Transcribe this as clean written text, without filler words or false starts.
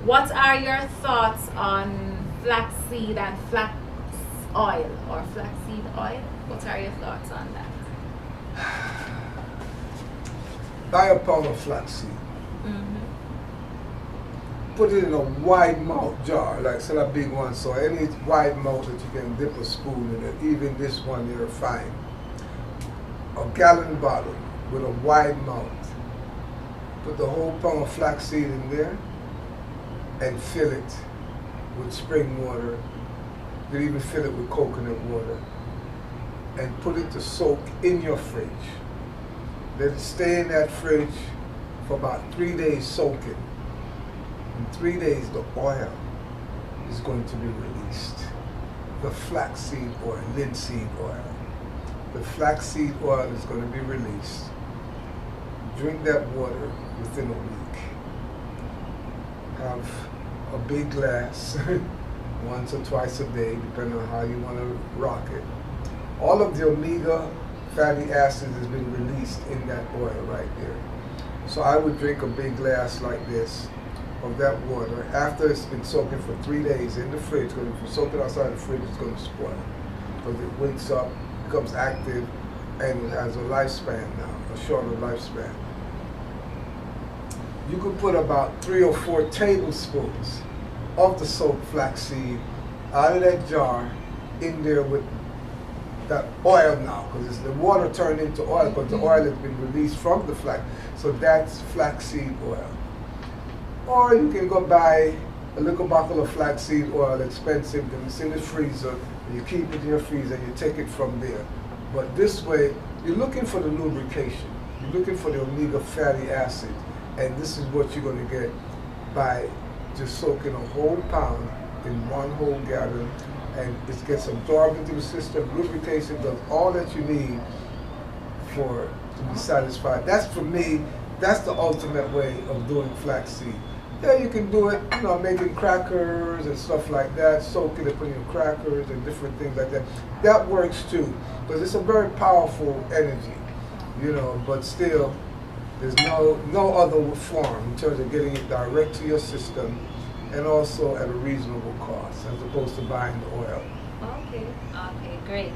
What are your thoughts on flaxseed and flax oil or flaxseed oil? What are your thoughts on that? Buy a pound of flaxseed. Put it in a wide mouth jar, like say a big one, so any wide mouth that you can dip a spoon in it, even this one here, fine. A gallon bottle with a wide mouth. Put the whole pound of flaxseed in there and fill it with spring water. You can even fill it with coconut water and put it to soak in your fridge. Let it stay in that fridge for about 3 days soaking. In 3 days, the oil is going to be released. The flaxseed oil, linseed oil. The flaxseed oil is going to be released. Drink that water within a week. Have a big glass once or twice a day, depending on how you want to rock it. All of the omega fatty acids has been released in that oil right there. So I would drink a big glass like this of that water after it's been soaking for 3 days in the fridge, because if you soak it outside the fridge, it's going to spoil. Because it wakes up, becomes active, and it has a lifespan now, a shorter lifespan. You could put about 3 or 4 tablespoons of the soaked flaxseed out of that jar in there with that oil now, because it's the water turned into oil, but the oil has been released from the flax. So that's flaxseed oil. Or you can go buy a little bottle of flaxseed oil, expensive, and it's in the freezer, and you keep it in your freezer and you take it from there. But this way, you're looking for the lubrication. You're looking for the omega fatty acid, and this is what you're going to get by just soaking a whole pound in one whole gallon, and it gets absorbed into the system. Lubrication does all that you need for to be satisfied. That's, for me, that's the ultimate way of doing flaxseed. Yeah, you can do it, you know, making crackers and stuff like that, soak it and put in your crackers and different things like that. That works too, because it's a very powerful energy, you know, but still, there's no other form in terms of getting it direct to your system, and also at a reasonable cost, as opposed to buying the oil. Okay, great.